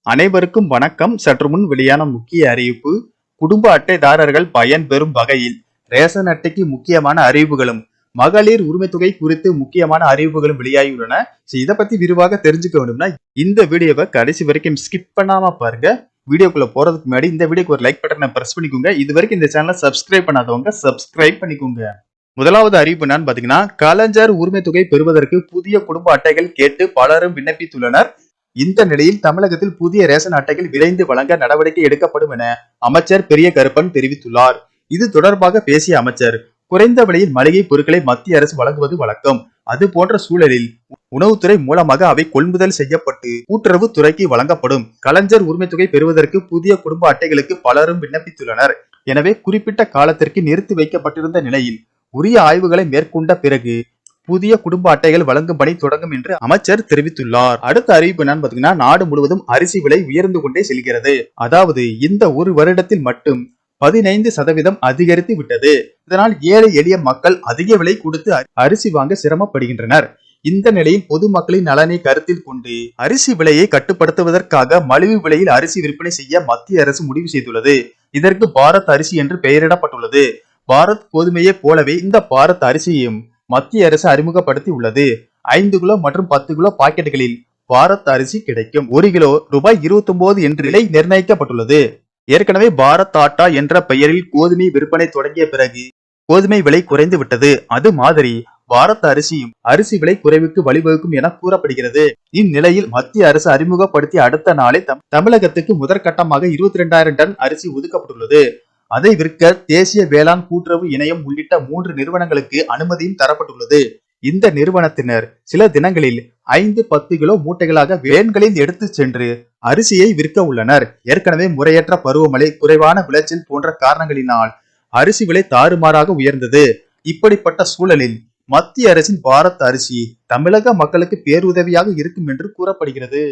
அனைவருக்கும் வணக்கம். சற்று முன் வெளியான முக்கிய அறிவிப்பு. குடும்ப அட்டைதாரர்கள் பயன்பெறும் வகையில் ரேஷன் அட்டைக்கு முக்கியமான அறிவிப்புகளும் மகளிர் உரிமை தொகை குறித்து முக்கியமான அறிவிப்புகளும் வெளியாகியுள்ளன. இதை பத்தி விரிவாக தெரிஞ்சுக்க வேண்டும்னா இந்த வீடியோவை கடைசி வரைக்கும் ஸ்கிப் பண்ணாம பாருங்க. வீடியோக்குள்ள போறதுக்கு முன்னாடி இந்த வீடியோக்கு ஒரு லைக் பட்டனை பிரஸ் பண்ணிக்கோங்க. இது வரைக்கும் இந்த சேனலை சப்ஸ்கிரைப் பண்ணாதவங்க சப்ஸ்கிரைப் பண்ணிக்கோங்க. முதலாவது அறிவிப்பு என்னன்னு பாத்தீங்கன்னா, கலைஞர் உரிமை தொகை பெறுவதற்கு புதிய குடும்ப அட்டைகள் கேட்டு பலரும் விண்ணப்பித்துள்ளனர். இந்த நிலையில் தமிழகத்தில் புதிய ரேஷன் அட்டைகள் விரைந்து வழங்க நடவடிக்கை எடுக்கப்படும் என அமைச்சர் பெரிய கருப்பன் தெரிவித்துள்ளார். இது தொடர்பாக பேசிய அமைச்சர், குறைந்த விலையில் மளிகை பொருட்களை மத்திய அரசு வழங்குவது வழக்கம். அது போன்ற சூழலில் உணவுத்துறை மூலமாக அவை கொள்முதல் செய்யப்பட்டு கூட்டுறவு துறைக்கு வழங்கப்படும். கலைஞர் உரிமை தொகை பெறுவதற்கு புதிய குடும்ப அட்டைகளுக்கு பலரும் விண்ணப்பித்துள்ளனர். எனவே குறிப்பிட்ட காலத்திற்கு நிறுத்தி வைக்கப்பட்டிருந்த நிலையில் உரிய ஆய்வுகளை மேற்கொண்ட பிறகு புதிய குடும்ப அட்டைகள் வழங்கும் பணி தொடங்கும் என்று அமைச்சர் தெரிவித்துள்ளார். அடுத்த அறிவிப்பு என்னன்னு பாத்தீங்கன்னா, நாடு முழுவதும் அரிசி விலை உயர்ந்து கொண்டே செல்கிறது. அதாவது இந்த ஒரு வருடத்தில் மட்டும் 15% அதிகரித்து விட்டது. இதனால் ஏழை எளிய மக்கள் அதிக விலை கொடுத்து அரிசி வாங்க சிரமப்படுகின்றனர். இந்த நிலையில் பொதுமக்களின் நலனை கருத்தில் கொண்டு அரிசி விலையை கட்டுப்படுத்துவதற்காக மலிவு விலையில் அரிசி விற்பனை செய்ய மத்திய அரசு முடிவு செய்துள்ளது. இதற்கு பாரத் அரிசி என்று பெயரிடப்பட்டுள்ளது. பாரத் கோதுமையை போலவே இந்த பாரத் அரிசியையும் மத்திய அரசு அறிமுகப்படுத்தி உள்ளது. 5 கிலோ மற்றும் 10 கிலோ பாக்கெட்டுகளில் பாரத் அரிசி கிடைக்கும். 1 கிலோ ரூபாய் 29 என்று விலை நிர்ணயிக்கப்பட்டுள்ளது. ஏற்கனவே பாரத் ஆட்டா என்ற பெயரில் கோதுமை விற்பனை தொடங்கிய பிறகு கோதுமை விலை குறைந்து விட்டது. அது மாதிரி பாரத் அரிசியும் அரிசி விலை குறைவுக்கு வழிவகுக்கும் என கூறப்படுகிறது. இந்நிலையில் மத்திய அரசு அறிமுகப்படுத்திய அடுத்த நாளே தமிழகத்துக்கு முதற்கட்டமாக 22,000 டன் அரிசி ஒதுக்கப்பட்டுள்ளது. அதை விற்க தேசிய வேளாண் கூட்டுறவு இணையம் உள்ளிட்ட 3 நிறுவனங்களுக்கு அனுமதியும் தரப்பட்டுள்ளது. இந்த நிறுவனத்தினர் சில தினங்களில் 5-10 கிலோ மூட்டைகளாக வேன்களில் எடுத்து சென்று அரிசியை விற்க உள்ளனர். ஏற்கனவே முறையற்ற பருவமழை, குறைவான விளைச்சல் போன்ற காரணங்களினால் அரிசி விலை தாறுமாறாக உயர்ந்தது. இப்படிப்பட்ட சூழலில் மத்திய அரசின் பாரத் அரிசி தமிழக மக்களுக்கு பேருதவியாக இருக்கும் என்று கூறப்படுகிறது.